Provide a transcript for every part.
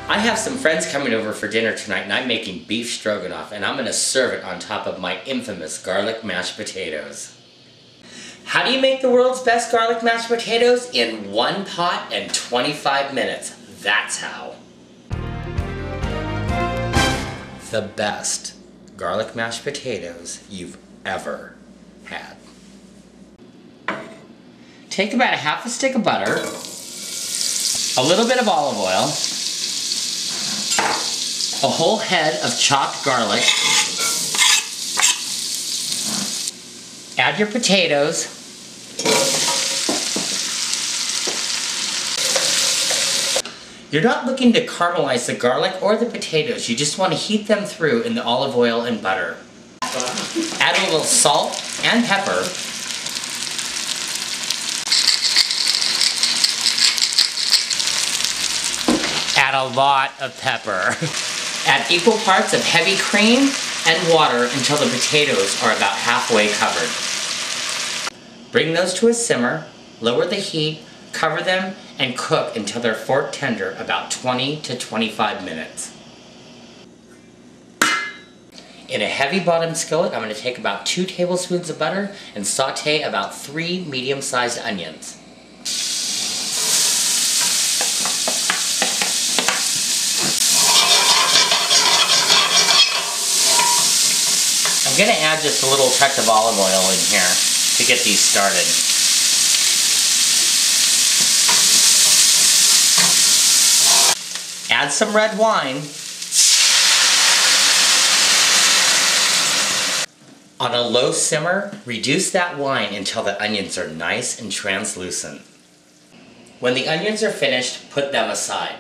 I have some friends coming over for dinner tonight and I'm making beef stroganoff and I'm going to serve it on top of my infamous garlic mashed potatoes. How do you make the world's best garlic mashed potatoes? In one pot and 25 minutes. That's how. The best garlic mashed potatoes you've ever had. Take about a half a stick of butter, a little bit of olive oil, a whole head of chopped garlic, add your potatoes, you're not looking to caramelize the garlic or the potatoes, you just want to heat them through in the olive oil and butter. Add a little salt and pepper. Add a lot of pepper. Add equal parts of heavy cream and water until the potatoes are about halfway covered. Bring those to a simmer, lower the heat, cover them, and cook until they're fork tender, about 20 to 25 minutes. In a heavy bottom skillet, I'm going to take about 2 tablespoons of butter and saute about 3 medium-sized onions. I'm going to add just a little touch of olive oil in here to get these started. Add some red wine. On a low simmer, reduce that wine until the onions are nice and translucent. When the onions are finished, put them aside.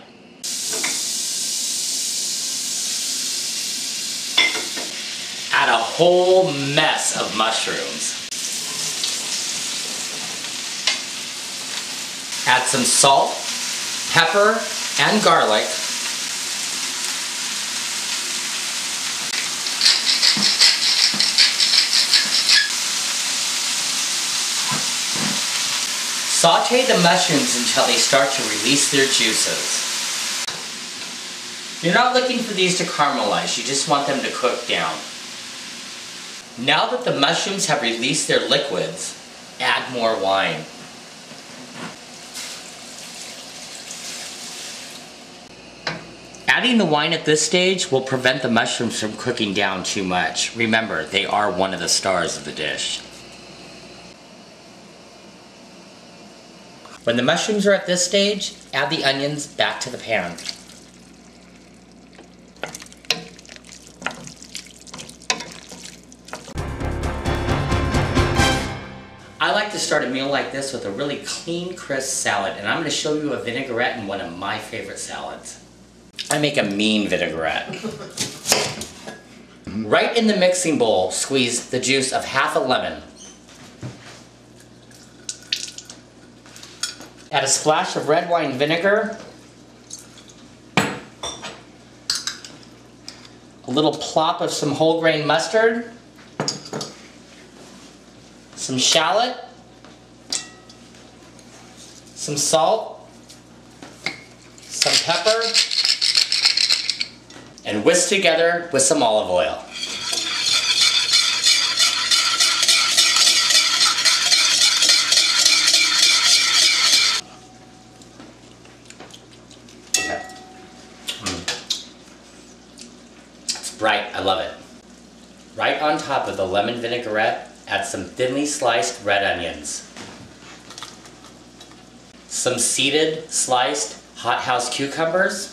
Add a whole mess of mushrooms. Add some salt, pepper, and garlic. Saute the mushrooms until they start to release their juices. You're not looking for these to caramelize, you just want them to cook down. Now that the mushrooms have released their liquids, add more wine. Adding the wine at this stage will prevent the mushrooms from cooking down too much. Remember, they are one of the stars of the dish. When the mushrooms are at this stage, add the onions back to the pan. I like to start a meal like this with a really clean, crisp salad, and I'm going to show you a vinaigrette in one of my favorite salads. I make a mean vinaigrette. Right in the mixing bowl, squeeze the juice of half a lemon. Add a splash of red wine vinegar, a little plop of some whole grain mustard, some shallot, some salt, some pepper, and whisk together with some olive oil. It's bright, I love it. Right on top of the lemon vinaigrette, add some thinly sliced red onions, some seeded, sliced hothouse cucumbers,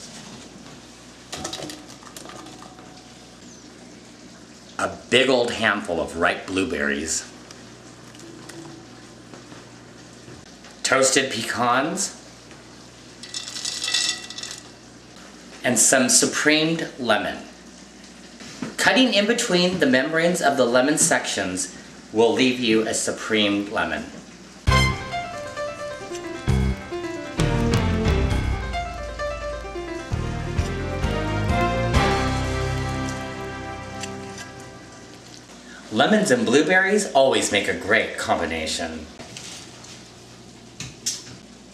a big old handful of ripe blueberries, toasted pecans, and some supremed lemon. Cutting in between the membranes of the lemon sections will leave you a supremed lemon. Lemons and blueberries always make a great combination.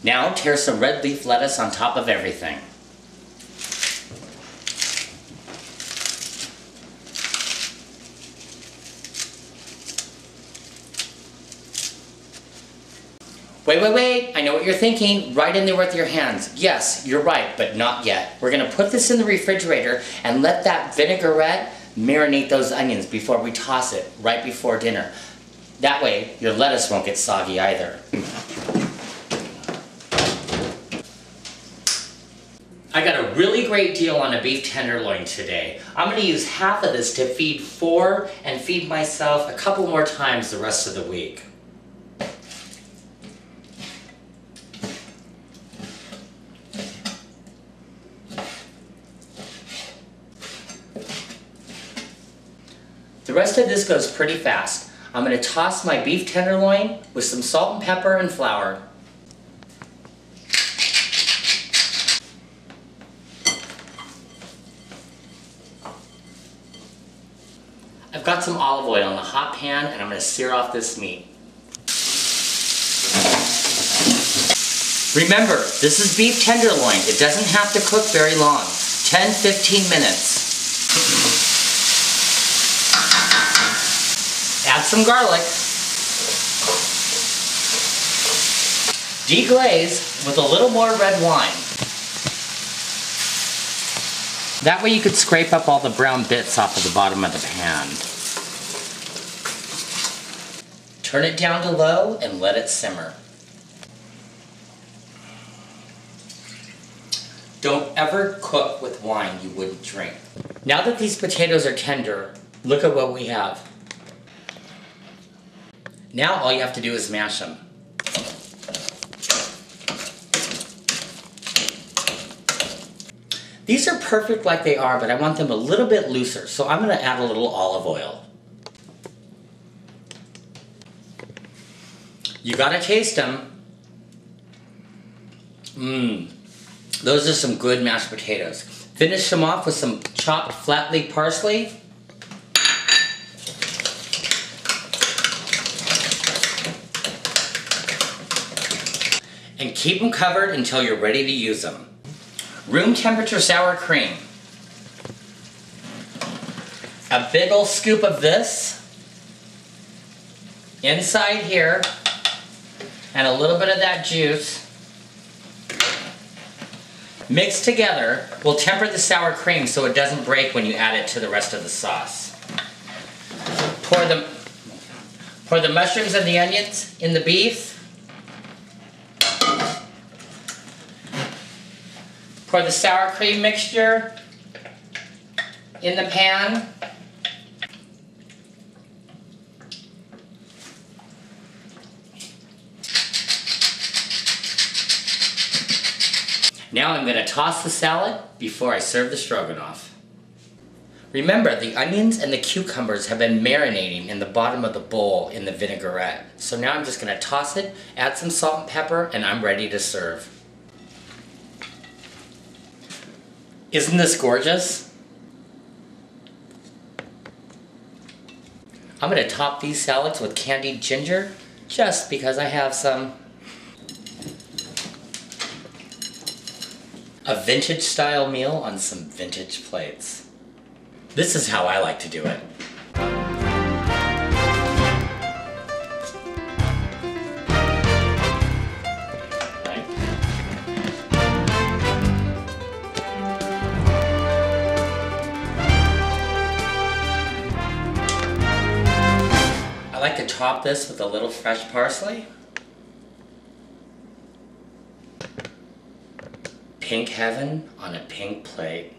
Now tear some red leaf lettuce on top of everything. Wait, wait, wait, I know what you're thinking. Right in there with your hands. Yes, you're right, but not yet. We're gonna put this in the refrigerator and let that vinaigrette marinate those onions before we toss it, right before dinner. That way, your lettuce won't get soggy either. I got a really great deal on a beef tenderloin today. I'm gonna use half of this to feed 4 and feed myself a couple more times the rest of the week. The rest of this goes pretty fast. I'm going to toss my beef tenderloin with some salt and pepper and flour. I've got some olive oil in the hot pan and I'm going to sear off this meat. Remember, this is beef tenderloin. It doesn't have to cook very long. 10-15 minutes. Add some garlic. Deglaze with a little more red wine. That way you could scrape up all the brown bits off of the bottom of the pan. Turn it down to low and let it simmer. Don't ever cook with wine you wouldn't drink. Now that these potatoes are tender, look at what we have. Now all you have to do is mash them. These are perfect like they are, but I want them a little bit looser, so I'm going to add a little olive oil. You gotta taste them. Those are some good mashed potatoes. Finish them off with some chopped flat leaf parsley. And keep them covered until you're ready to use them. Room temperature sour cream. A big ol' scoop of this inside here, and a little bit of that juice. Mixed together will temper the sour cream so it doesn't break when you add it to the rest of the sauce. Pour the mushrooms and the onions in the beef. Pour the sour cream mixture in the pan. Now I'm going to toss the salad before I serve the stroganoff. Remember, the onions and the cucumbers have been marinating in the bottom of the bowl in the vinaigrette. So now I'm just going to toss it, add some salt and pepper, and I'm ready to serve. Isn't this gorgeous? I'm going to top these salads with candied ginger, just because I have some. A vintage style meal on some vintage plates. This is how I like to do it. I like to top this with a little fresh parsley. Pink heaven on a pink plate.